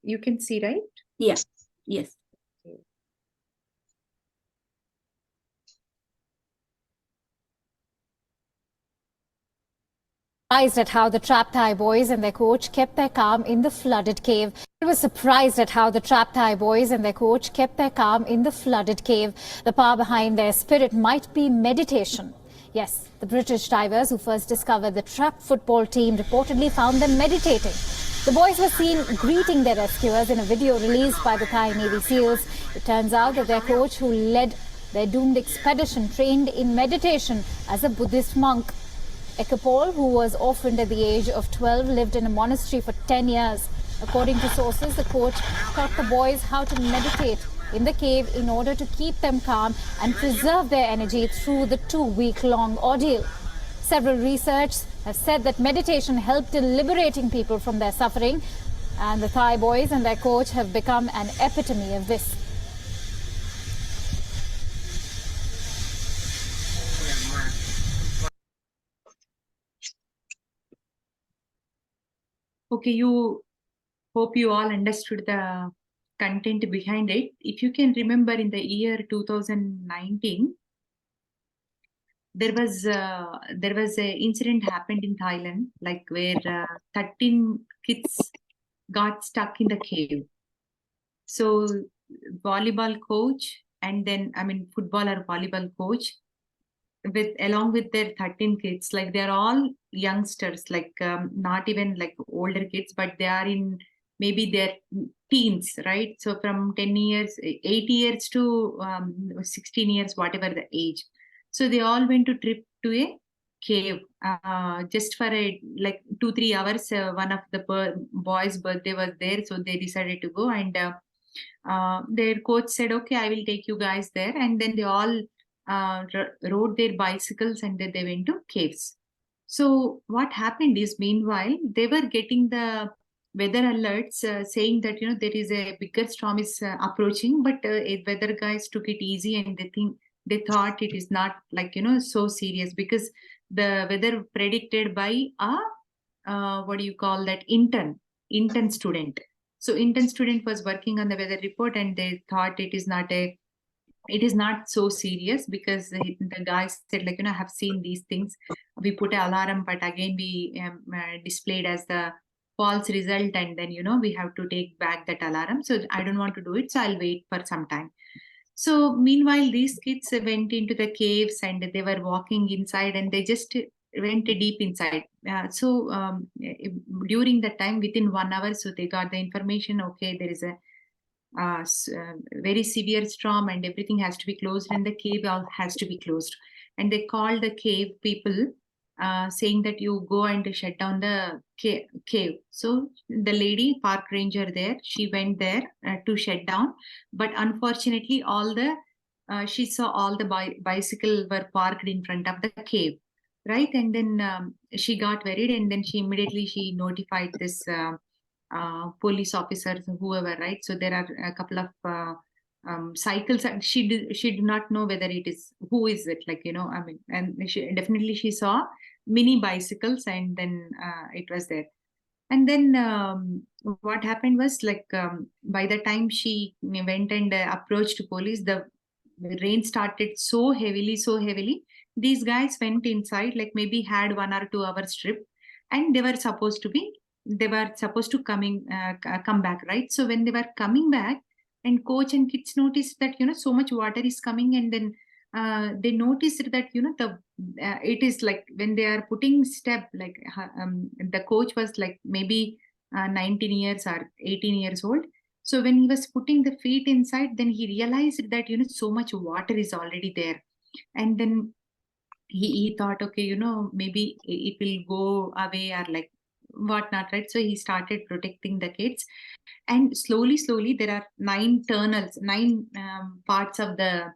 You can see, right? Yeah. Yes. Surprised at how the trapped Thai boys and their coach kept their calm in the flooded cave. It was surprised at how the trapped Thai boys and their coach kept their calm in the flooded cave. The power behind their spirit might be meditation. Yes, the British divers who first discovered the trapped football team reportedly found them meditating. The boys were seen greeting their rescuers in a video released by the Thai Navy SEALs. It turns out that their coach, who led their doomed expedition, trained in meditation as a Buddhist monk. Ekapol, who was orphaned at the age of 12, lived in a monastery for 10 years. According to sources, the coach taught the boys how to meditate in the cave in order to keep them calm and preserve their energy through the 2-week-long ordeal. Several researchers have said that meditation helped in liberating people from their suffering, and the Thai boys and their coach have become an epitome of this. Okay, hope you all understood the content behind it. If you can remember, in the year 2019, there was a incident happened in Thailand, like where 13 kids got stuck in the cave. So volleyball coach and then footballer volleyball coach along with their 13 kids, like they're all youngsters, like not even like older kids, but they are in maybe their teens, right? So from 10 years, 8 years to 16 years, whatever the age. So they all went to trip to a cave just for a like 2-3 hours. One of the boys' birthday was there, so they decided to go, and their coach said, okay, I will take you guys there. And then they all rode their bicycles and then they went to caves. So what happened is, meanwhile, they were getting the weather alerts saying that there is a bigger storm is approaching, but weather guys took it easy, and they thought it is not like so serious, because the weather predicted by a what do you call that, intern student. So intern student was working on the weather report, and they thought it is not so serious, because the guy said, like, I have seen these things. We put an alarm, but again we displayed as the false result, and then we have to take back that alarm. So I don't want to do it, so I'll wait for some time. So meanwhile, these kids went into the caves and they were walking inside, and they just went deep inside. During that time, within 1 hour, so they got the information, okay, there is a very severe storm and everything has to be closed, and the cave all has to be closed. And they called the cave people, saying that you go and shut down the cave. So the lady park ranger there, she went there to shut down, but unfortunately she saw all the bicycle were parked in front of the cave, right? And then she got worried, and then she notified this police officers, whoever, right? So there are a couple of cycles, and she did not know whether it is, who is it, like, and she saw mini bicycles, and then it was there. And then what happened was, like, by the time she went and approached police, the rain started so heavily. These guys went inside, like maybe had 1 or 2 hours trip, and they were supposed to come back, right? So when they were coming back, and coach and kids noticed that so much water is coming, and then they noticed that the it is like when they are putting step, like the coach was like maybe 19 years or 18 years old. So when he was putting the feet inside, then he realized that so much water is already there. And then he thought, okay, maybe it will go away or like whatnot, right? So he started protecting the kids, and slowly there are 9 tunnels, 9 parts of the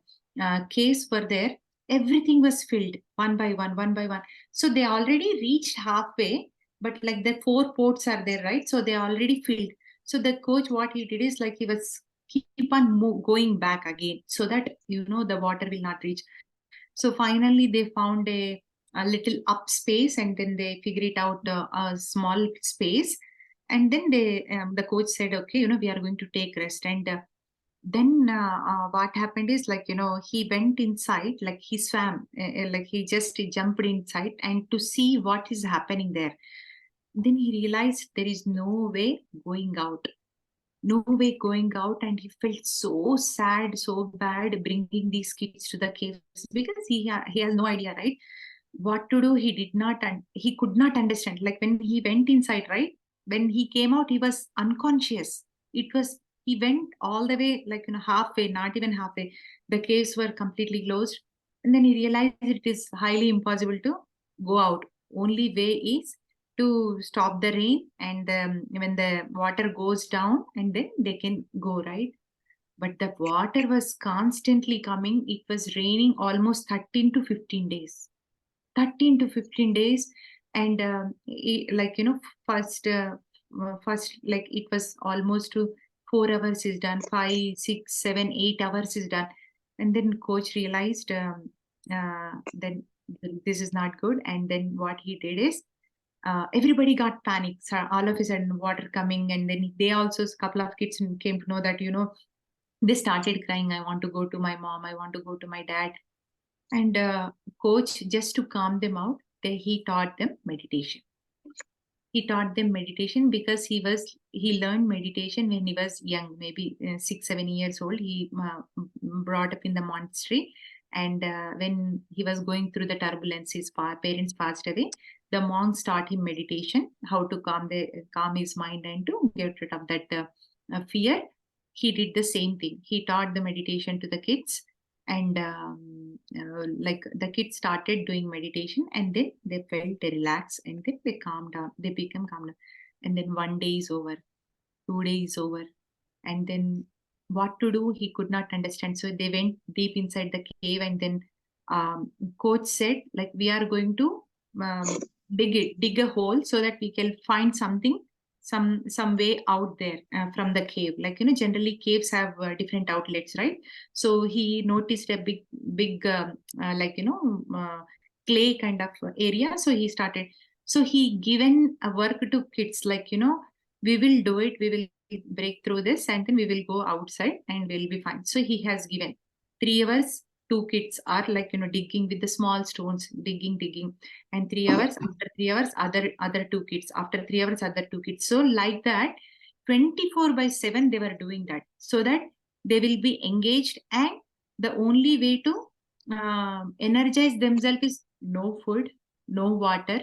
case were there. Everything was filled one by one. So they already reached halfway, but like the 4 ports are there, right? So they already filled. So the coach, what he did is, like, he was keep on going back again, so that the water will not reach. So finally, they found a little up space, and then they figure it out, a small space. And then the coach said, okay, we are going to take rest. And then what happened is, like, he went inside, like he swam, like he just jumped inside and to see what is happening there. Then he realized there is no way going out, no way going out. And he felt so sad, so bad bringing these kids to the caves, because he has no idea, right, what to do. He did not, and he could not understand. Like when he went inside, right, when he came out, he was unconscious. It was, he went all the way, like, halfway, not even halfway. The caves were completely closed. And then he realized it is highly impossible to go out. Only way is to stop the rain, and when the water goes down, and then they can go, right. But the water was constantly coming. It was raining almost 13 to 15 days. 13 to 15 days. And like, first, like, it was almost to 4 hours is done, 5, 6, 7, 8 hours is done. And then coach realized, then this is not good. And then what he did is, everybody got panic. So all of a sudden water coming, and then they also, a couple of kids came to know that, they started crying, I want to go to my mom, I want to go to my dad. And coach, just to calm them out, he taught them meditation. He taught them meditation because he learned meditation when he was young, maybe 6, 7 years old. He brought up in the monastery. And when he was going through the turbulence, his parents passed away. The monks taught him meditation, how to calm his mind and to get rid of that fear. He did the same thing. He taught the meditation to the kids. And like, the kids started doing meditation, and then they felt relaxed, and then they calmed down, they become calm down. And then one day is over, 2 days is over. And then what to do, he could not understand. So they went deep inside the cave. And then coach said, like, we are going to um, dig a hole so that we can find something, some way out there from the cave. Like, generally caves have different outlets, right? So he noticed a big like, clay kind of area. So he started, so he given a work to kids, like, we will do it, we will break through this, and then we will go outside and we'll be fine. So he has given 3 hours. Two kids are, like, digging with the small stones, digging. And 3 hours, after 3 hours, other two kids, after 3 hours, other two kids. So like that, 24/7 they were doing that, so that they will be engaged. And the only way to energize themselves is no food, no water,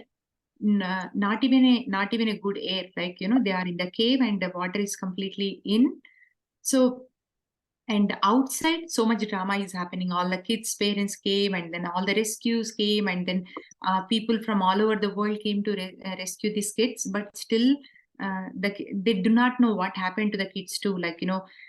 not even a good air. Like, they are in the cave and the water is completely in. So, and outside, so much drama is happening. All the kids' parents came, and then all the rescues came, and then people from all over the world came to rescue these kids. But still, they do not know what happened to the kids too. Like,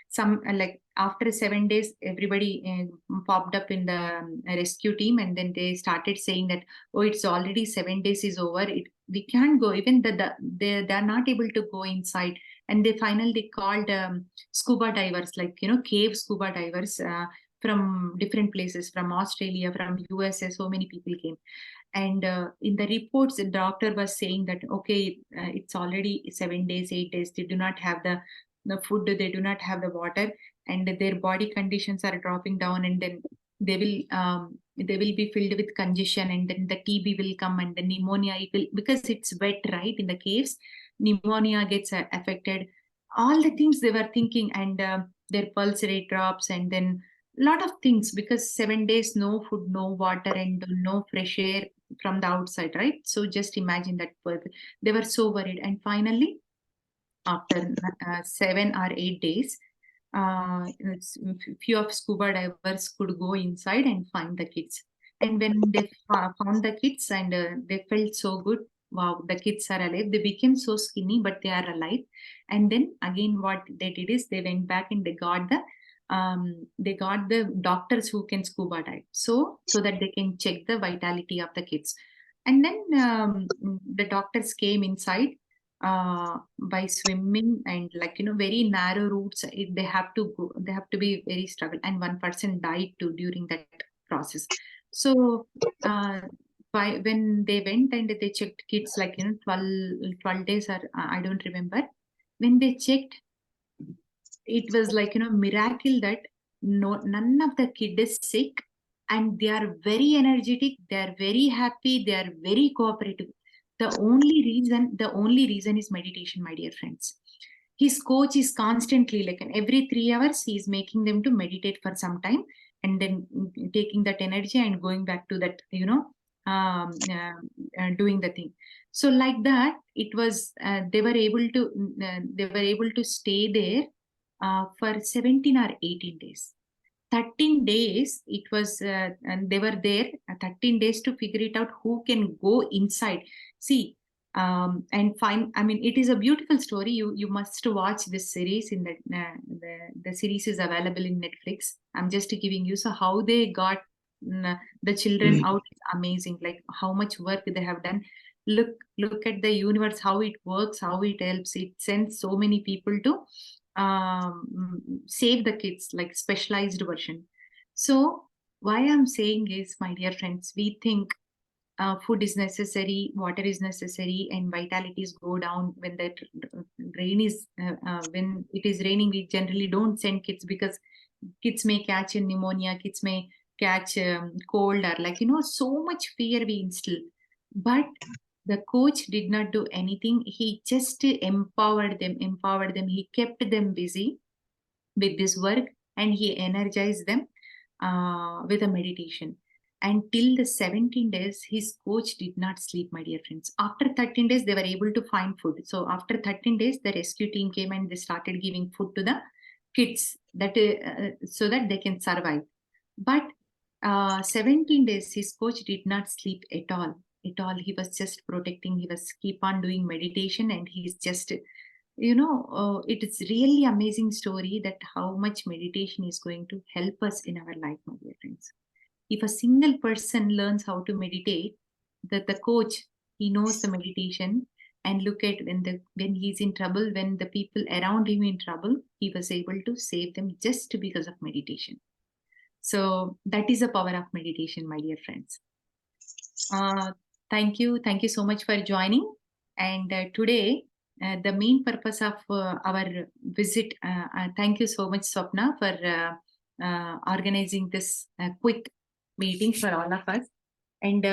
some like, after 7 days, everybody popped up in the rescue team, and then they started saying that, oh, it's already 7 days is over. We can't go. Even they are not able to go inside. And they finally called scuba divers, like, cave scuba divers from different places, from Australia, from USA. So many people came. And in the reports, the doctor was saying that, okay, it's already 7 days, 8 days, they do not have the food, they do not have the water, and their body conditions are dropping down. And then they will be filled with congestion, and then the TB will come, and the pneumonia, it will, because it's wet, right, in the caves, pneumonia gets affected. All the things they were thinking. And their pulse rate drops, and then lot of things, because 7 days, no food, no water, and no fresh air from the outside, right? So just imagine that, they were so worried. And finally, after 7 or 8 days, few of scuba divers could go inside and find the kids. And when they found the kids, and they felt so good. Wow, the kids are alive. They became so skinny, but they are alive. And then again, what they did is, they went back and they got the doctors who can scuba dive, so that they can check the vitality of the kids. And then the doctors came inside by swimming, and, like, very narrow routes. They have to go, they have to be very struggle. And one person died too during that process. So when they went and they checked kids, like 12 days, or I don't remember, when they checked, it was like miracle that none of the kid is sick, and they are very energetic, they are very happy, they are very cooperative. The only reason is meditation, my dear friends. His coach is constantly, like, in every 3 hours he is making them to meditate for some time, and then taking that energy and going back to that, doing the thing. So like that, it was they were able to stay there for 17 or 18 days. 13 days it was, and they were there 13 days to figure it out who can go inside. See, and find, I mean, it is a beautiful story. You must watch this series. In the series is available in Netflix. I'm just giving you. So how they got the children out is amazing. Like how much work they have done. Look at the universe, how it works, how it helps. It sends so many people to save the kids, like specialized version. So why I'm saying is, my dear friends, we think food is necessary, water is necessary, and vitalities go down when the rain is when it is raining. We generally don't send kids because kids may catch a pneumonia, kids may catch cold, or like so much fear we instill. But the coach did not do anything. He just empowered them. He kept them busy with this work, and he energized them with a meditation. And till the 17 days, his coach did not sleep, my dear friends. After 13 days, they were able to find food. So after 13 days, the rescue team came and they started giving food to the kids, that so that they can survive. But 17 days, his coach did not sleep at all. At all, he was just protecting. He was keep on doing meditation, and he's just, it is really amazing story that how much meditation is going to help us in our life, my dear friends. If a single person learns how to meditate, that the coach, he knows the meditation, and look at when he's in trouble, when the people around him in trouble, he was able to save them just because of meditation. So that is the power of meditation, my dear friends. Thank you so much for joining. And today, the main purpose of our visit, thank you so much, Swapna, for organizing this quick meeting for all of us. And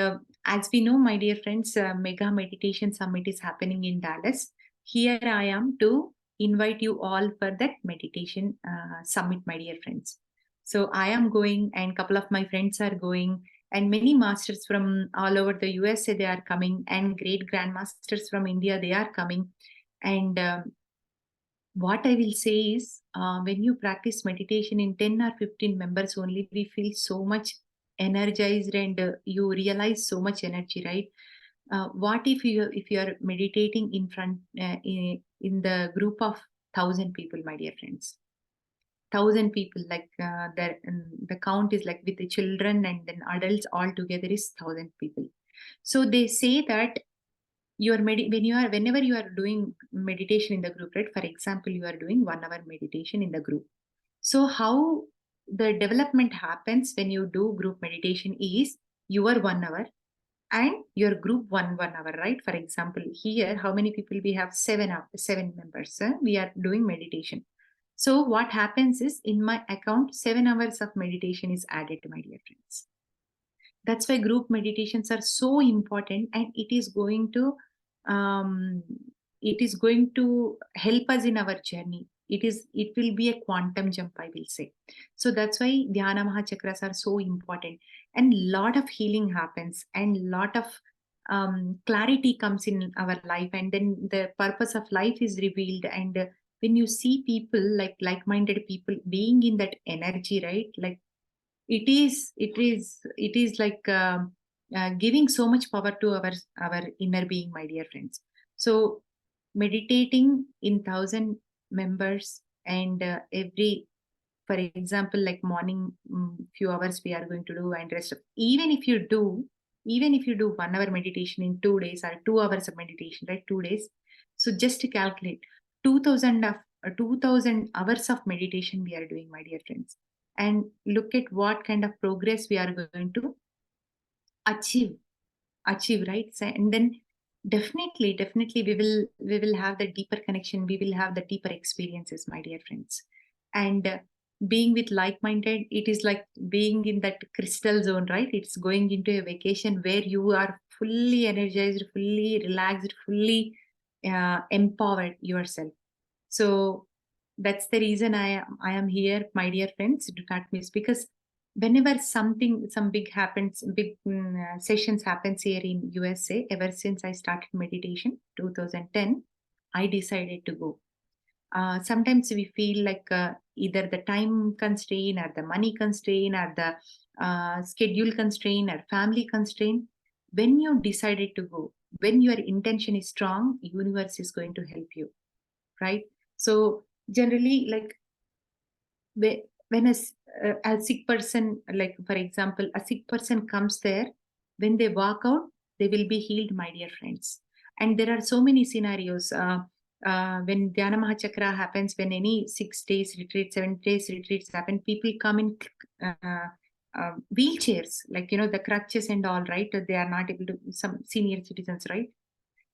as we know, my dear friends, Mega Meditation Summit is happening in Dallas. Here I am to invite you all for that meditation summit, my dear friends. So I am going, and a couple of my friends are going, and many masters from all over the USA, they are coming, and great grandmasters from India, they are coming. And what I will say is, when you practice meditation in 10 or 15 members only, we feel so much energized, and you realize so much energy, right? What if you are meditating in front in the group of 1,000 people, my dear friends? 1,000 people, like the count is like with the children and then adults all together is 1,000 people. So they say that whenever you are doing meditation in the group, right? For example, you are doing 1 hour meditation in the group. So how the development happens when you do group meditation is your 1 hour and your group 1 hour, right? For example, here, how many people we have? 7 members. We are doing meditation. So what happens is, in my account, 7 hours of meditation is added, my dear friends. That's why group meditations are so important, and it is going to help us in our journey. It will be a quantum jump, I will say. So that's why Dhyana Mahachakras are so important, and lot of healing happens, and lot of clarity comes in our life, and then the purpose of life is revealed. And when you see people, like-minded people being in that energy, right? Like it is like giving so much power to our inner being, my dear friends. So meditating in 1,000 members, and every, for example, like morning, few hours we are going to do, and rest of, even if you do 1 hour meditation in 2 days, or 2 hours of meditation, right? 2 days. So just to calculate 2,000 hours of meditation we are doing, my dear friends, and look at what kind of progress we are going to achieve. achieve, right? So, and then definitely we will have the deeper connection, we will have the deeper experiences, my dear friends. And being with like-minded, it is like being in that crystal zone, right? It's going into a vacation where you are fully energized, fully relaxed, fully empowered yourself. So that's the reason I am here, my dear friends. Do not miss, because whenever some big happens, big sessions happens here in USA. Ever since I started meditation 2010, I decided to go. Sometimes we feel like either the time constraint or the money constraint or the schedule constraint or family constraint. When you decided to go, when your intention is strong, universe is going to help you, right? So generally, like when a sick person, like for example, a sick person comes there, when they walk out, they will be healed, my dear friends. And there are so many scenarios. When Dhyana Mahachakra happens, when any 6 days retreat, 7 days retreats happen, people come in wheelchairs, like, the crutches and all, right? They are not able to, some senior citizens, right?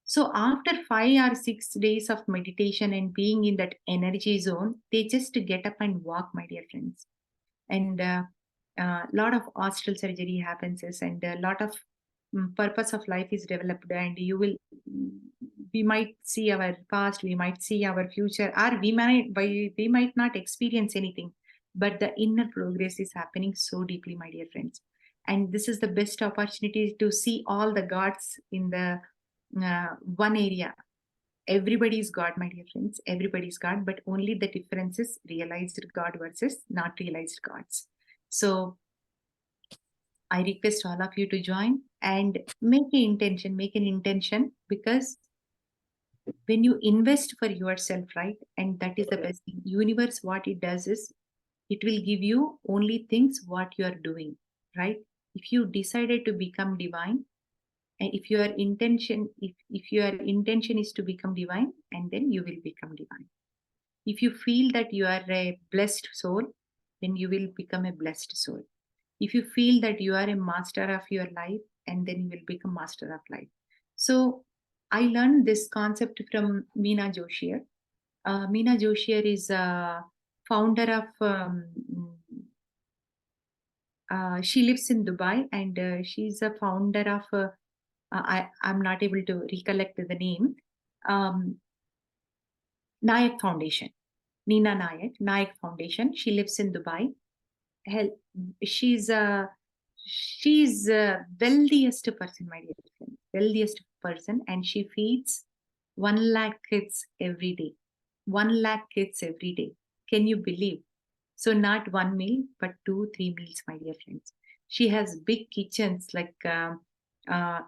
So after 5 or 6 days of meditation and being in that energy zone, they just get up and walk, my dear friends. And a lot of ostral surgery happens, and a lot of purpose of life is developed. And we might see our past, we might see our future, or we might not experience anything, but the inner progress is happening so deeply, my dear friends. And this is the best opportunity to see all the gods in the one area. Everybody is God, my dear friends. Everybody is God, but only the difference is realized God versus not realized gods. So I request all of you to join and make an intention, because when you invest for yourself, right? And that is the best thing. Universe, what it does is it will give you only things what you are doing, right? If you decided to become divine, and if your intention is to become divine, and then you will become divine. If you feel that you are a blessed soul, then you will become a blessed soul. If you feel that you are a master of your life, and then you will become master of life. So I learned this concept from Meena Joshier. Meena Joshier is a founder of she lives in Dubai, and she's a founder of I'm not able to recollect the name. um, Nayak Foundation. Nina Nayak Foundation. She lives in Dubai. Hell, she's a wealthiest person, my dear friend, wealthiest person, and she feeds 1 lakh kids every day. 1 lakh kids every day. Can you believe? So not one meal, but 2, 3 meals, my dear friends. She has big kitchens, like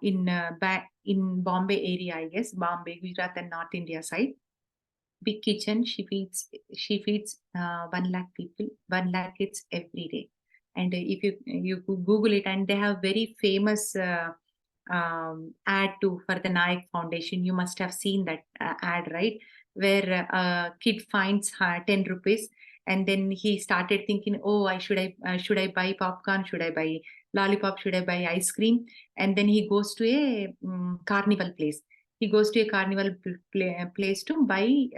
in Bombay area, I guess, Bombay, Gujarat, and North India side. Big kitchen. She feeds 1 lakh people, 1 lakh kids every day. And if you Google it, and they have very famous ad too for the Nayak Foundation. You must have seen that ad, right? Where a kid finds 10 rupees, and then he started thinking, oh, should I buy popcorn, should I buy lollipop, should I buy ice cream? And then he goes to a carnival place. He goes to a carnival place to buy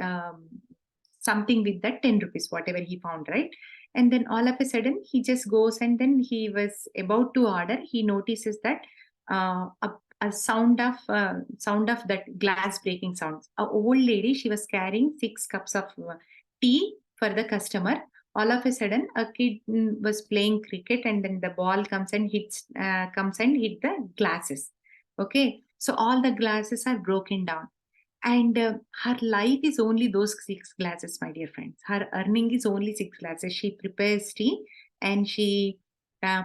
something with that 10 rupees, whatever he found, right? And then all of a sudden he just goes, and then he was about to order, he notices that a sound of that glass breaking sounds. A old lady, she was carrying 6 cups of tea for the customer. All of a sudden a kid was playing cricket, and then the ball comes and hit the glasses. Okay, so all the glasses are broken down, and her life is only those 6 glasses, my dear friends. Her earning is only 6 glasses. She prepares tea, and she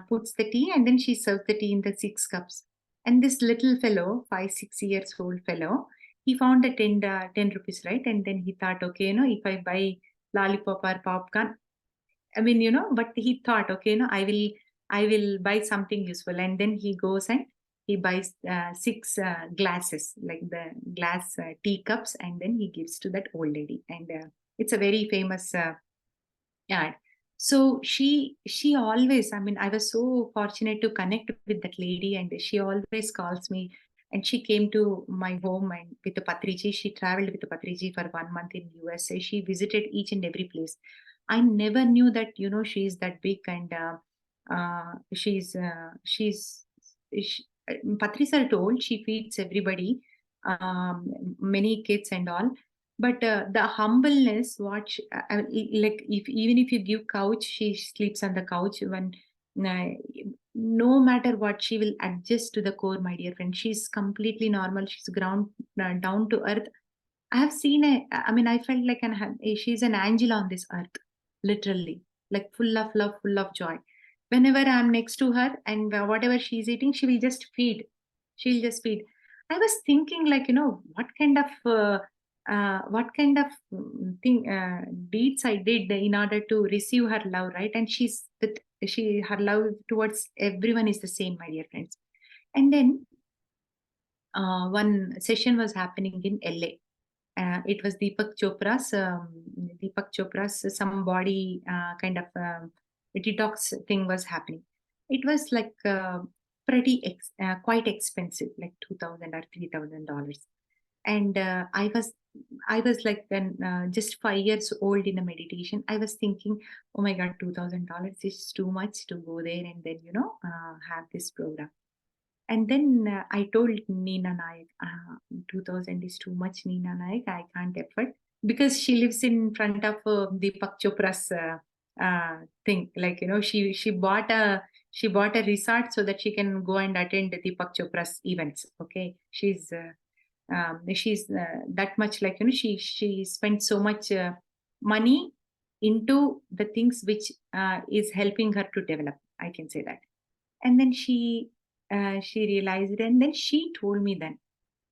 puts the tea, and then she serves the tea in the 6 cups. And this little fellow, 5, 6 years old fellow, he found the 10 rupees, right? And then he thought, okay, if I buy lollipop or popcorn, I mean, but he thought, okay, I will buy something useful. And then he goes and he buys 6 glasses, like the glass teacups, and then he gives to that old lady. And it's a very famous ad. So she always, I mean, I was so fortunate to connect with that lady, and she always calls me. And she came to my home and with the Patriji. She traveled with the Patriji for 1 month in USA. She visited each and every place. I never knew that, she's that big, and Patri sir told she feeds everybody, many kids and all. But the humbleness, like, if even if you give couch, she sleeps on the couch. When uh, no matter what, she will adjust to the core, my dear friend. She's completely normal. She's ground down to earth. I have seen I mean, I felt like she's an angel on this earth, literally, like full of love, full of joy. Whenever I'm next to her, and whatever she's eating, she will just feed. She'll just feed. I was thinking, like, what kind of deeds I did in order to receive her love, right? And her love towards everyone is the same, my dear friends. And then one session was happening in LA. It was Deepak Chopra's some body kind of detox thing was happening. It was like quite expensive, like $2,000 or $3,000. And I was like, then just 5 years old in a meditation. I was thinking, oh my God, $2,000 is too much to go there and then have this program. And then I told Nina Nayak, 2000 is too much, Nina Nayak. I can't afford, because she lives in front of Deepak Chopra's thing. Like, she bought a resort so that she can go and attend Deepak Chopra's events. Okay, she's that much, like, she spent so much money into the things which is helping her to develop. I can say that. And then she realized it, and then she told me, then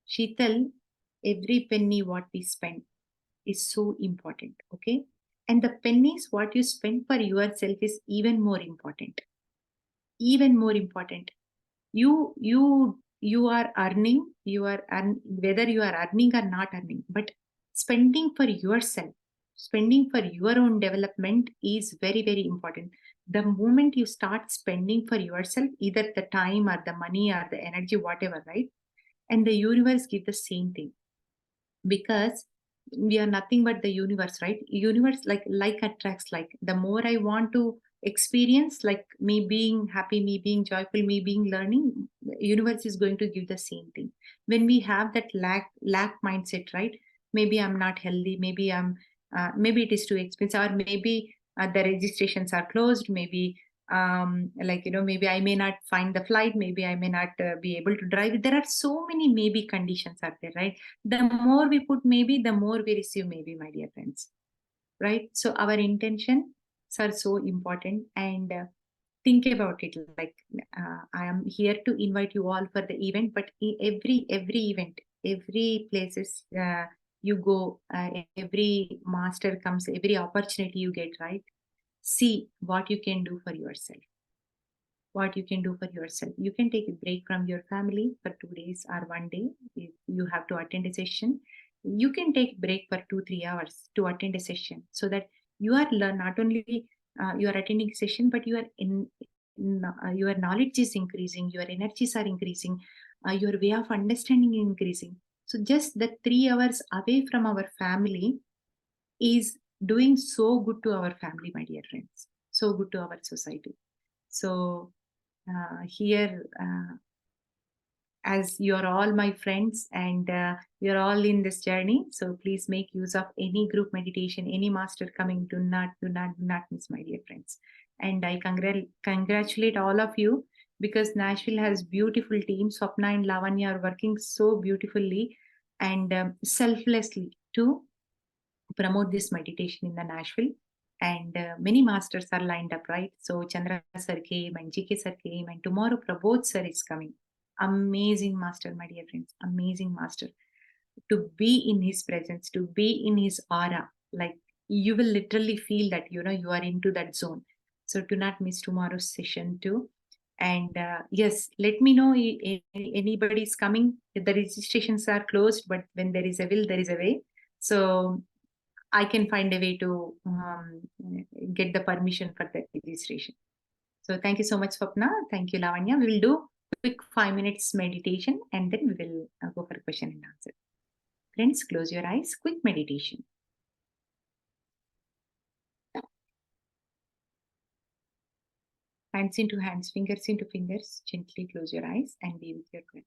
Sheetal, every penny what we spend is so important, okay? And the pennies what you spend for yourself is even more important. Even more important. You are earning, whether you are earning or not earning, but spending for yourself, spending for your own development is very, very important. The moment you start spending for yourself, either the time or the money or the energy, whatever, right? And the universe give the same thing, because we are nothing but the universe, right? Universe, like attracts like. The more I want to experience, like, me being happy, me being joyful, me being learning, universe is going to give the same thing. When we have that lack mindset, right? Maybe I'm not healthy, maybe it is too expensive, or maybe the registrations are closed, maybe like, maybe I may not find the flight, maybe I may not be able to drive. There are so many maybe conditions out there, right? The more we put maybe, the more we receive maybe, my dear friends, right? So our intentions are so important. And think about it, like, I am here to invite you all for the event, but every event, every places you go, every master comes, every opportunity you get, right? See what you can do for yourself. What you can do for yourself. You can take a break from your family for 2 days or one day. If you have to attend a session, you can take break for 2-3 hours to attend a session, so that you are learn not only you are attending session, but you are your knowledge is increasing, your energies are increasing, your way of understanding is increasing. So just the 3 hours away from our family is doing so good to our family, my dear friends, so good to our society. So here, as you're all my friends, and you're all in this journey, so please make use of any group meditation, any master coming. Do not miss, my dear friends. And I congratulate all of you, because Nashville has beautiful teams. Swapna and Lavanya are working so beautifully and selflessly to promote this meditation in the Nashville. And many masters are lined up, right? So Chandra sir came, and GK sir came, and tomorrow Prabodh sir is coming. Amazing master, my dear friends. Amazing master. To be in his presence, to be in his aura, like, you will literally feel that, you are into that zone. So do not miss tomorrow's session too. And yes, let me know if anybody's coming. The registrations are closed, but when there is a will, there is a way. So I can find a way to get the permission for that registration. So thank you so much, Swapna. Thank you, Lavanya. We will do quick 5 minutes meditation and then we will go for question and answer. Friends, close your eyes. Quick meditation. Hands into hands, fingers into fingers. Gently close your eyes and be with your breath.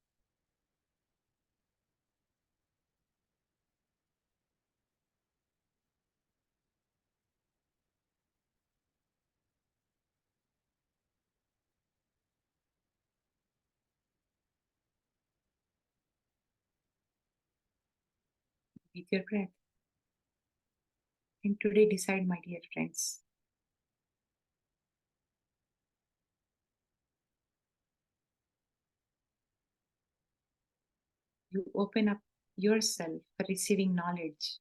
With your breath. And today decide, my dear friends. You open up yourself for receiving knowledge.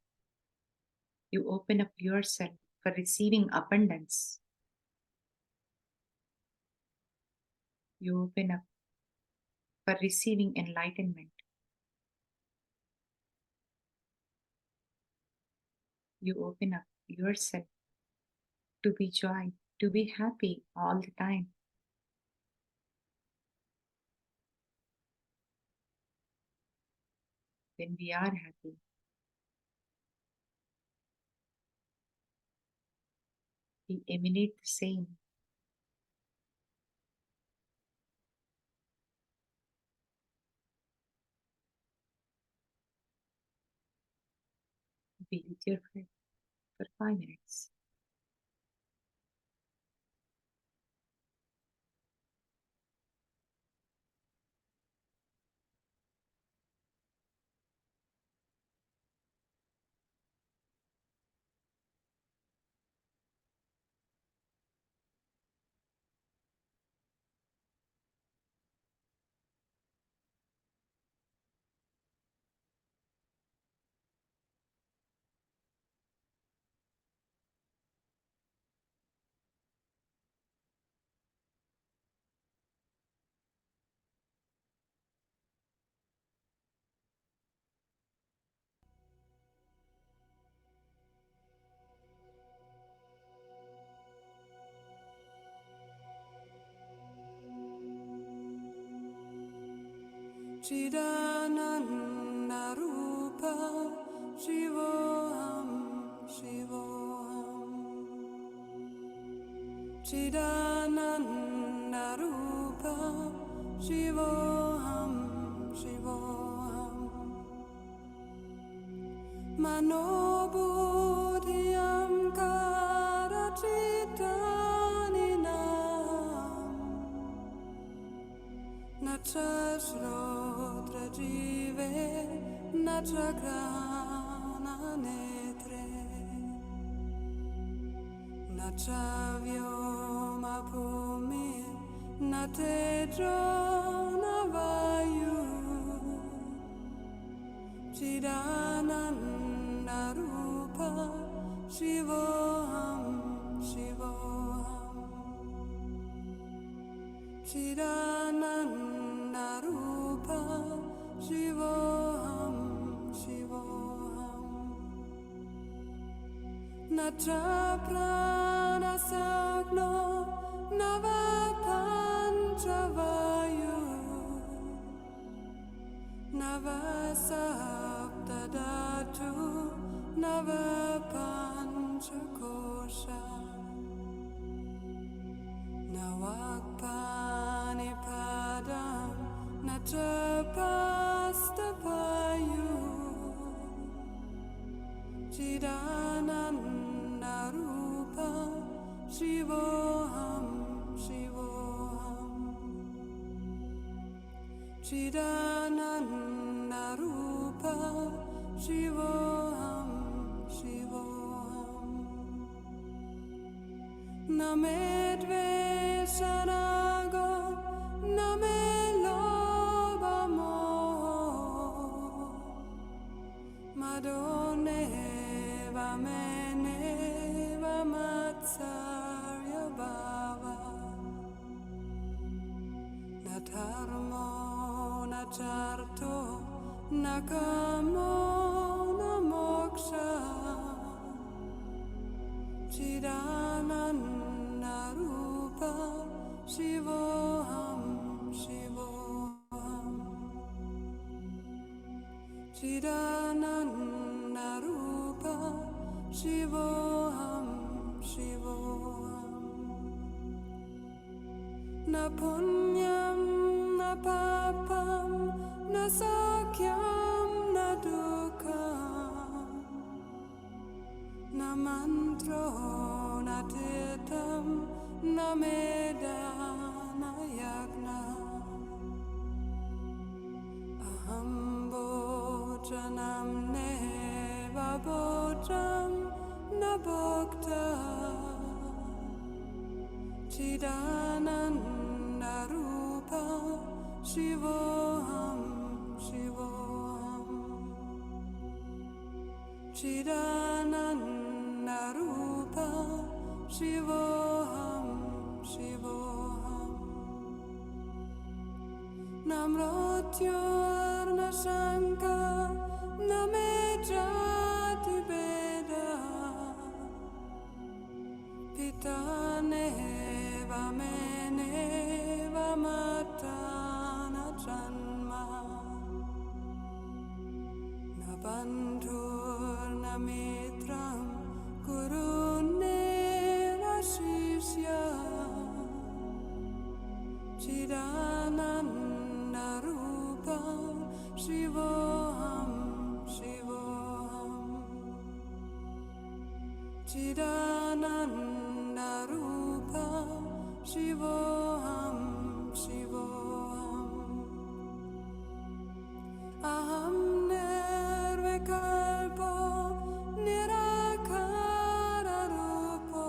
You open up yourself for receiving abundance. You open up for receiving enlightenment. You open up yourself to be joy, to be happy all the time. When we are happy, we emanate the same. Be with your friend for 5 minutes. Chidananda Rupa Shivoham Shivoham Chidananda Rupa Shivoham Shivoham Manobodhyam Karachitaninaam Nachashrodra Jive Nachagrana Netre Nachavyoma Bhumi Natedro Navayu Chidananda Rupa Shivoham Shivoham Chidananda Rupa Shivoham Shivoham Nachaprana Sagno Navapanchavayu Navasaptadatu Navapanchakosha Navakpanipadam Nachapastapayu Chidananda Rupa Shivoham Shivoham Chidananda Rupa Shivoham Shivoham Namedveshanago Namelobamo Madone Vamene Vamatsarya Bhava Natharmo Nacharto Nakamo Namoksha Chidananda Rupa Shivoham Shivoham Chidananda Rupa Shivoham Shivoham Na punyam na papam na sakyam na dukkam na mantro na tirtam na meda na yagna aham bhojanam neva bhojam na bhokta Chidananda Rupa Shivoham Shivoham Chidananda Rupa Shivoham Shivoham Namrotyor na Shanka Namejati Beda Pitane Vamene Vamatana Janma Nabandhur Namitram Kurune Rashishya Chidananda Rupa Shivoham Shivoham Chidananda Rupa Shivoham Shivoham Aham Nirvikalpo Nirakara Rupo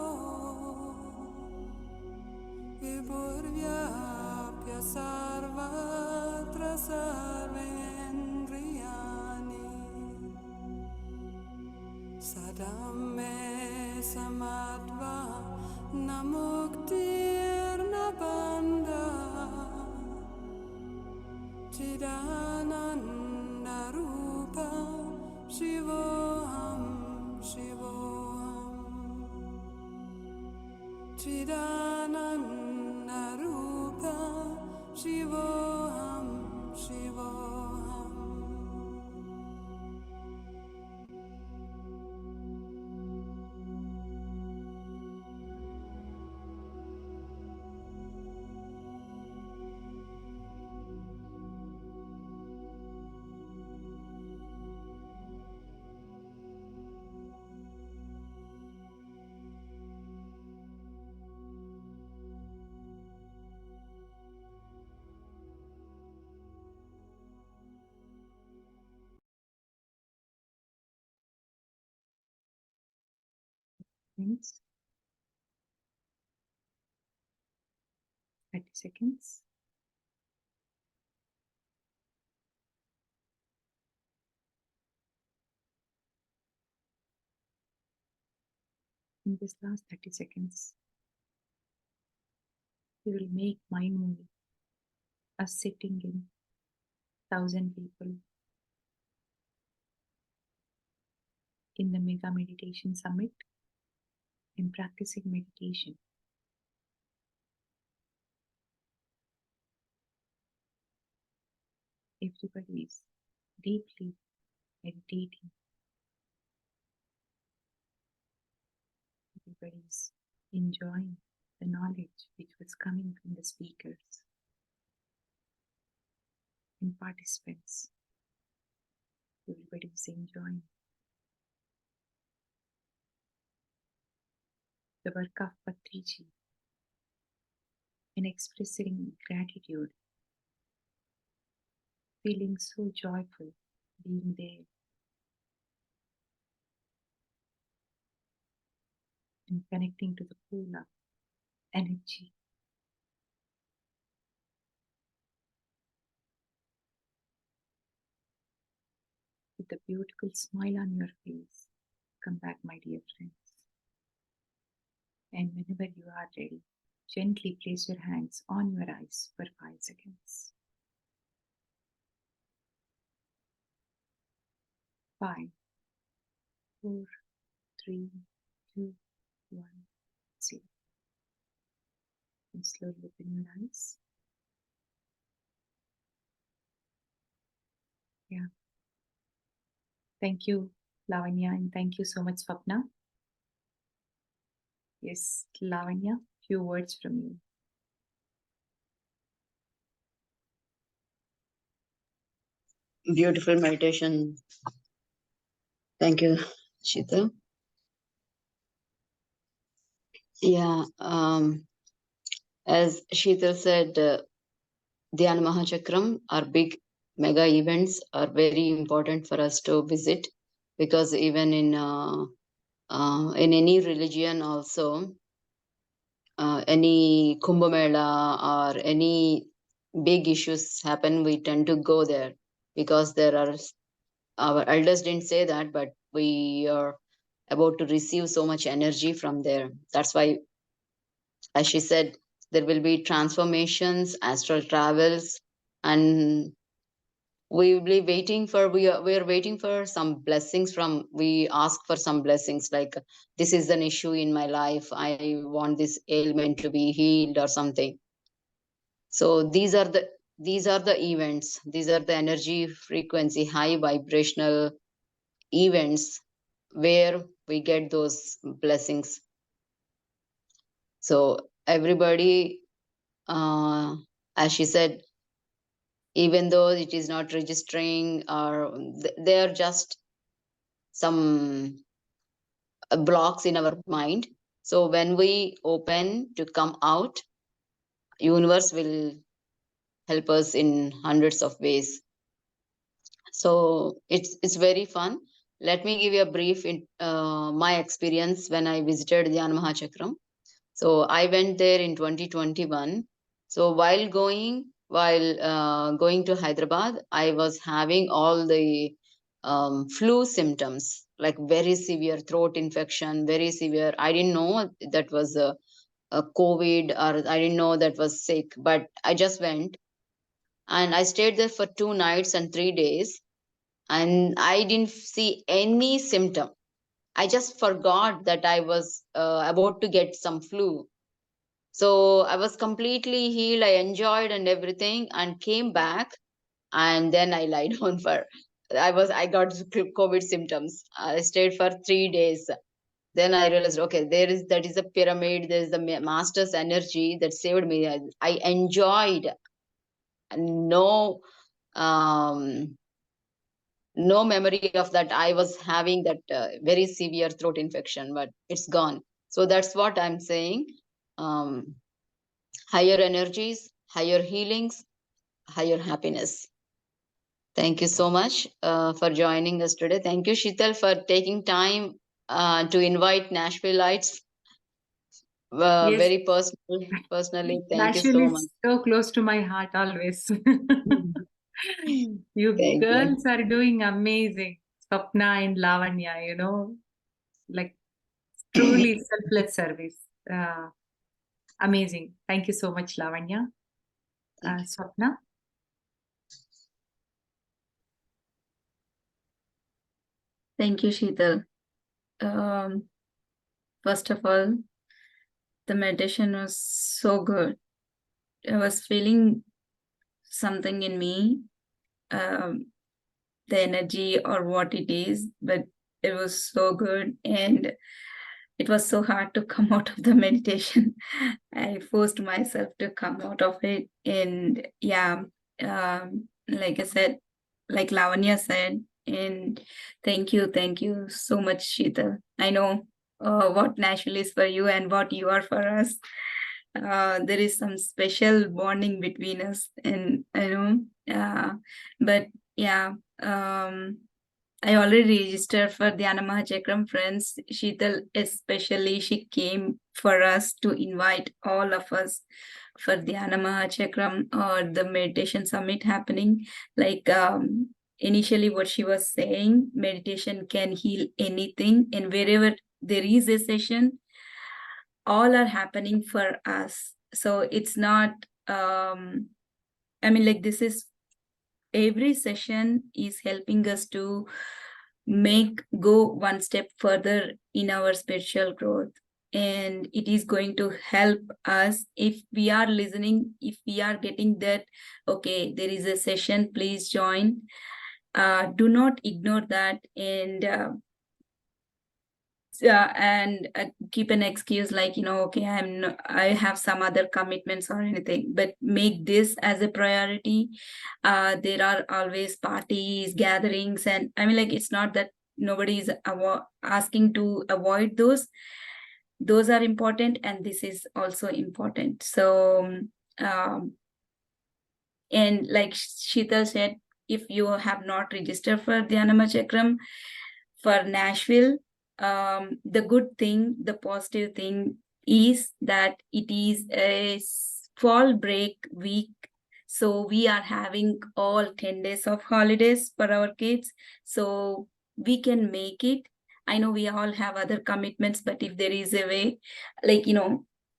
Vibhurvyapya Sarvatra Sarvendriyani Sadame Samadva Namuktir Nabanda Chidananda Rupa Shivoham Shivoham Chidananda Rupa Shivoham Shivoham Seconds. 30 seconds. In this last 30 seconds, we will make mind movie, us sitting in 1,000 people in the Mega Meditation Summit and practicing meditation. Everybody is deeply meditating. Everybody is enjoying the knowledge which was coming from the speakers and participants. Everybody is enjoying the work of Patriji and expressing gratitude, feeling so joyful being there and connecting to the pool of energy. With a beautiful smile on your face, come back, my dear friends. And whenever you are ready, gently place your hands on your eyes for 5 seconds. 5, 4, 3, 2, 1. And slowly open your eyes. Yeah. Thank you, Lavanya, and thank you so much, Swapna. Yes, Lavanya, few words from you. Beautiful meditation. Thank you, Sheetal. Yeah, as Sheetal said, Dhyana Mahachakram, our big mega events are very important for us to visit, because even in any religion also, any Kumbh Mela or any big issues happen, we tend to go there, because there are, our elders didn't say that, but we are about to receive so much energy from there. That's why, as she said, there will be transformations, astral travels, and we will be waiting for, we are waiting for some blessings from, we ask for some blessings, like, this is an issue in my life, I want this ailment to be healed or something. So these are the events, these are the energy frequency, high vibrational events where we get those blessings. So everybody, as she said, even though it is not registering, or they are just some blocks in our mind. So when we open to come out, universe will help us in hundreds of ways. So it's very fun. Let me give you a brief my experience when I visited Dhyana Mahachakram. So I went there in 2021. So while going to Hyderabad, I was having all the flu symptoms, like very severe throat infection, very severe. I didn't know that was a COVID, or I didn't know that was sick, but I just went, and I stayed there for 2 nights and 3 days, and I didn't see any symptom. I just forgot that I was about to get some flu. So I was completely healed. I enjoyed and everything, and came back, and then I lied down for. I got COVID symptoms. I stayed for 3 days. Then I realized, okay, that is a pyramid. There is the master's energy that saved me. I enjoyed, and no memory of that. I was having that very severe throat infection, but it's gone. So that's what I'm saying. Higher energies, higher healings, higher happiness. Thank you so much for joining us today. Thank you, Sheetal, for taking time to invite Nashvilleites. Yes, Very personally. Thank you Nashville so much. is so close to my heart always. You Thank you. girls are doing amazing. Swapna and Lavanya, like truly selfless service. Uh, Amazing. Thank you so much, Lavanya. Swapna? Thank you, Sheetal. First of all, the meditation was so good. I was feeling something in me, the energy or what it is, but it was so good, and it was so hard to come out of the meditation. I forced myself to come out of it, and yeah, like I said, like Lavanya said, and thank you so much, Sheetal. I know what Nashville is for you and what you are for us. There is some special bonding between us, and I know, but yeah, I already registered for Dhyana Mahachakram friends. Sheetal especially, she came for us to invite all of us for Dhyana Mahachakram or the meditation summit happening. Like initially what she was saying, meditation can heal anything, and wherever there is a session, all are happening for us. So it's not, I mean, like, this is, every session is helping us to go one step further in our spiritual growth. and it is going to help us if we are listening, if we are getting that, okay, there is a session, please join. Do not ignore that, and keep an excuse like, okay, I have some other commitments or anything, but make this as a priority. There are always parties, gatherings, and I mean, like, it's not that nobody is asking to avoid those are important, and this is also important. So and like Sheetal said, if you have not registered for Dhyanama Chakram for Nashville, the good thing, the positive thing is that it is a fall break week. So we are having all 10 days of holidays for our kids. So we can make it. I know we all have other commitments, but if there is a way, like,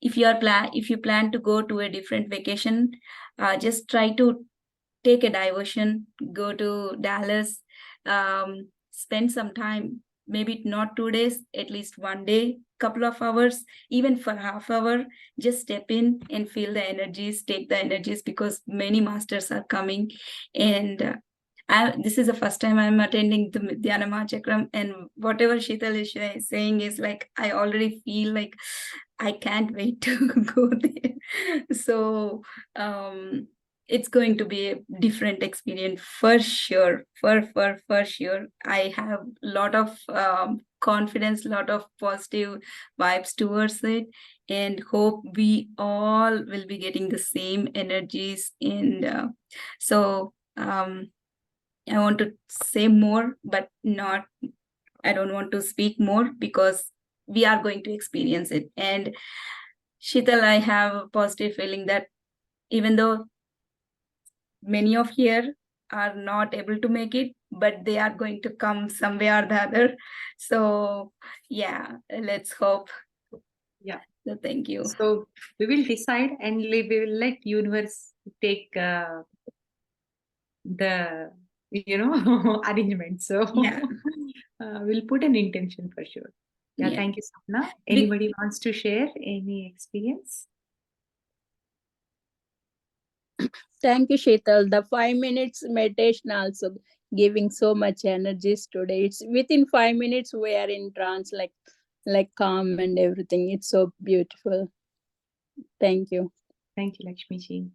if you plan to go to a different vacation, just try to take a diversion, go to Dallas, spend some time, maybe not 2 days, at least one day, couple of hours, even for half hour, just step in and feel the energies, take the energies, because many masters are coming. And this is the first time I'm attending the Dhyanama Chakram, and whatever Sheetal is saying is like, I already feel like I can't wait to go there. So it's going to be a different experience for sure. For sure. I have a lot of confidence, lot of positive vibes towards it, and hope we all will be getting the same energies. And so I want to say more, but I don't want to speak more, because we are going to experience it. And Sheetal, I have a positive feeling that even though many of here are not able to make it, but they are going to come some way or the other. So yeah, let's hope. Yeah. So thank you. So we will decide, and we will let universe take the arrangement. So Yeah. we'll put an intention for sure. Yeah. Thank you, Sapna. Anybody wants to share any experience? Thank you, Sheetal. The 5 minutes meditation also giving so much energies today. It's within 5 minutes we are in trance, like calm and everything. It's so beautiful. Thank you. Thank you, Lakshmi ji.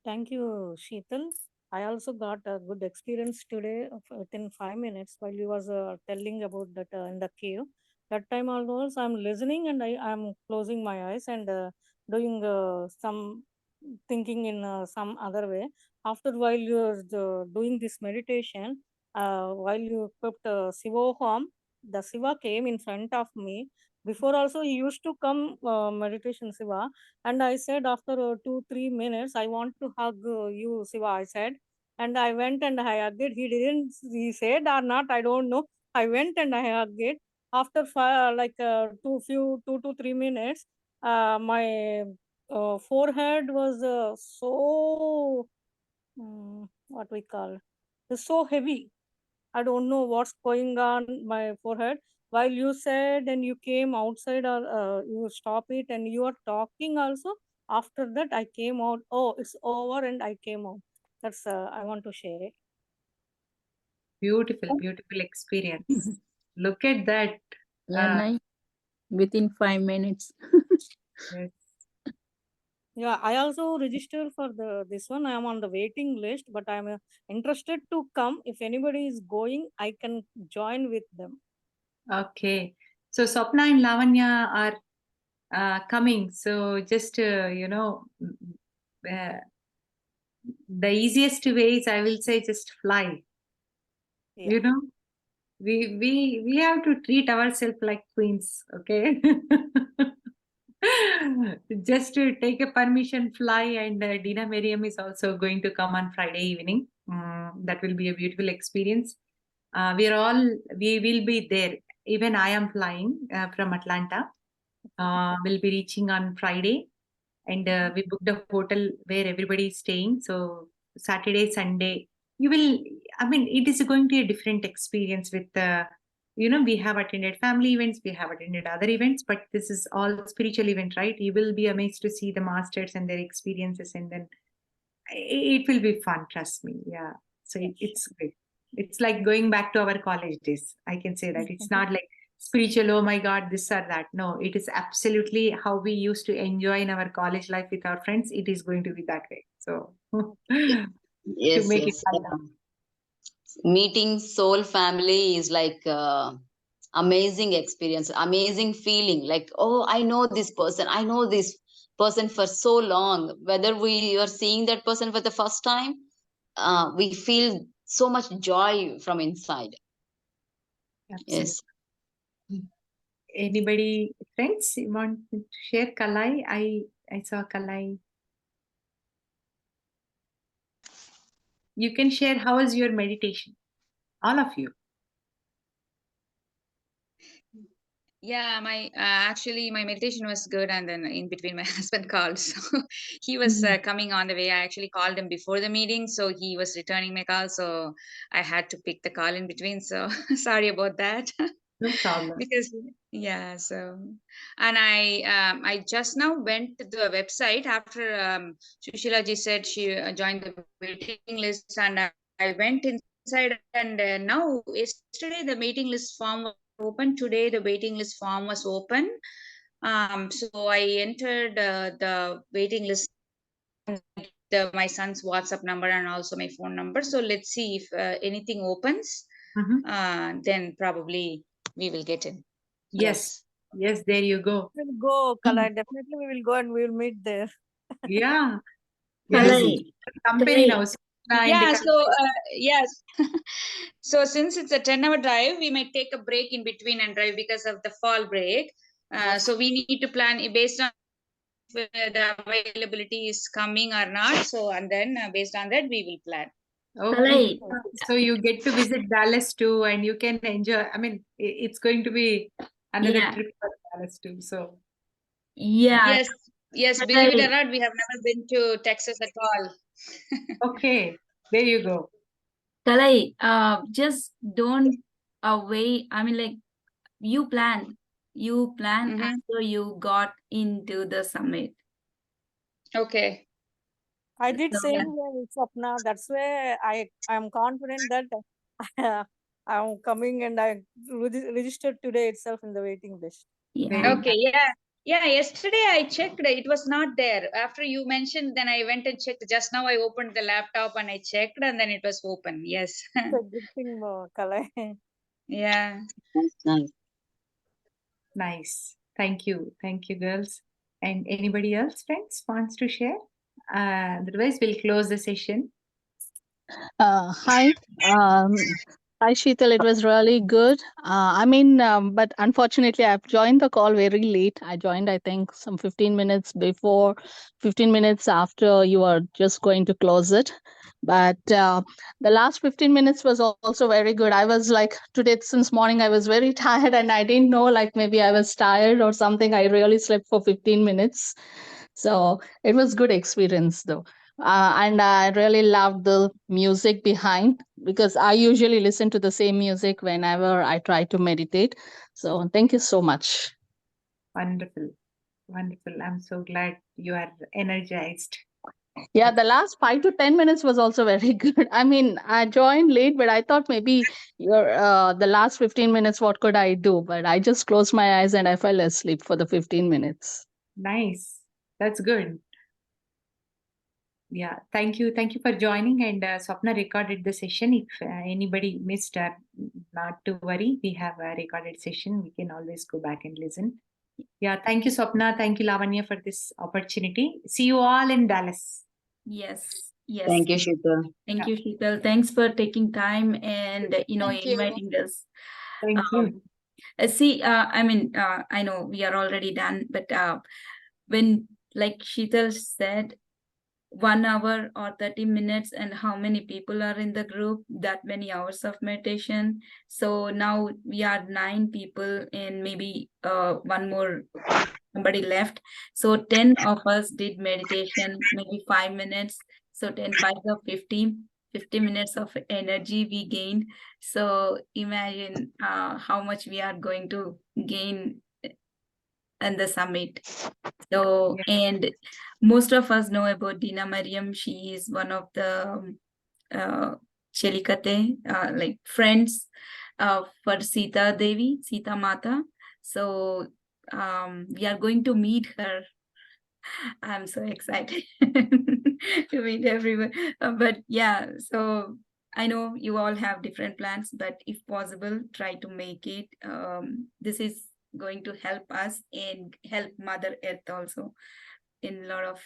Thank you, Sheetal. I also got a good experience today within 5 minutes while you was telling about that in the cave. That time also I'm listening and I'm closing my eyes and doing some thinking in some other way. After while you're doing this meditation, while you kept Sivoham, the Siva came in front of me. Before also he used to come meditation Siva, and I said after 2-3 minutes, I want to hug you, Siva. I said, and I went and I hugged it. He didn't. He said or not, I don't know. I went and I hugged it. After 2 to 3 minutes, my forehead was so what we call, so heavy. I don't know what's going on my forehead. While you said and you came outside or you stop it and you are talking also, after that I came out. Oh, it's over and I came out. That's I want to share it. Beautiful, beautiful experience. Look at that. Nice. Within 5 minutes. Yes. Yeah, I also registered for this one. I am on the waiting list, but I'm interested to come. If anybody is going, I can join with them. Okay. So Swapna and Lavanya are coming. So just the easiest way is, I will say, just fly. Yeah. We have to treat ourselves like queens. Okay. Just to take a permission, fly, and Dina Miriam is also going to come on Friday evening. That will be a beautiful experience. We will be there. Even I am flying from Atlanta. We'll be reaching on Friday, and we booked a hotel where everybody is staying. So Saturday, Sunday, it is going to be a different experience with we have attended family events, we have attended other events, but this is all spiritual event, right? You will be amazed to see the masters and their experiences, and then it will be fun, trust me. Yeah. So it's great. It's like going back to our college days. I can say that it's not like spiritual, oh my God, this or that. No, it is absolutely how we used to enjoy in our college life with our friends. It is going to be that way. So to Yes, make it yes. fun. Meeting soul family is like amazing experience, amazing feeling. Like, oh, I know this person. I know this person for so long. Whether we are seeing that person for the first time, we feel so much joy from inside. Absolutely. Yes. Anybody, friends, you want to share? Kalai, I saw Kalai. You can share how was your meditation, all of you. Yeah, my actually my meditation was good, and then in between my husband called, so he was coming on the way. I actually called him before the meeting, so he was returning my call, so I had to pick the call in between. So sorry about that. No problem. Because yeah, so and I just now went to the website after Sushila ji said she joined the waiting list, and I went inside, and now yesterday the waiting list form was open. Today the waiting list form was open. So I entered the waiting list, my son's WhatsApp number and also my phone number. So let's see if anything opens. Mhm. Then probably we will get in. Yes. Yes, there you go. We'll go, Kalai. Definitely we will go and we will meet there. Yeah. Yes. Kalai, Company Kalai. now. So, and Yeah, the so yes. So since it's a 10-hour drive, we might take a break in between and drive because of the fall break. So we need to plan based on if the availability is coming or not. So and then based on that, we will plan. okay. Kalai. So you get to visit Dallas too, and you can enjoy. I mean, it's going to be another Yeah. trip for Dallas too. So Yeah. Yes, yes. Believe it or Kalai. not, we have never been to Texas at all. okay, there you go. Kalai, just don't away. I mean, like you plan Mhm. after you got into the summit. Okay. I did So same way with Sapna. That's why I am confident that I'm coming and I registered today itself in the waiting list. yeah. Very Okay, nice. yeah. Yeah, yesterday I checked, it was not there. After you mentioned, then I went and checked. Just now I opened the laptop and I checked, and then it was open. Yes. It's a good thing, Kalai. Yeah. Nice, nice. Nice. Thank you. Thank you, girls. And anybody else, friends, wants to share? Otherwise, we'll close the session. Hi. Hi, Sheetal. It was really good. But unfortunately, I've joined the call very late. I joined, I think, some 15 minutes before, 15 minutes after you were just going to close it. But the last 15 minutes was also very good. I was like, today, since morning, I was very tired and I didn't know, like maybe I was tired or something. I really slept for 15 minutes. So it was good experience though. And I really loved the music behind because I usually listen to the same music whenever I try to meditate. So thank you so much. Wonderful. Wonderful. I'm so glad you are energized. Yeah, the last 5 to 10 minutes was also very good. I mean, I joined late, but I thought maybe the last 15 minutes, what could I do? But I just closed my eyes and I fell asleep for the 15 minutes. Nice. That's good. Yeah. Thank you. Thank you for joining. And Swapna recorded the session. If anybody missed, not to worry. We have a recorded session. We can always go back and listen. Yeah. Thank you, Swapna. Thank you, Lavanya, for this opportunity. See you all in Dallas. Yes. Yes. Thank you, Sheetal. Thank you, Sheetal. Thanks for taking time and Thank you. inviting us. Thank you. I know we are already done, but when like Sheetal said, 1 hour or 30 minutes and how many people are in the group, that many hours of meditation. So now we are 9 people and maybe one more somebody left. So 10 of us did meditation, maybe 5 minutes. So 10 5 of 50. 50 minutes of energy we gained. So imagine how much we are going to gain in the summit. So, and most of us know about Dina Mariam. She is one of the Chelikate, like friends for Sita Devi, Sita Mata. So we are going to meet her. I'm so excited to meet everyone. But yeah, so I know you all have different plans, but if possible, try to make it. This is going to help us and help Mother Earth also in a lot of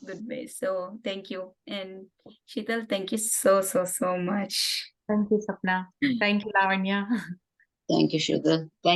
good ways. So thank you. And Sheetal, thank you so much. Thank you, Sapna. Thank you, Lavanya. Thank you, Sheetal. Thank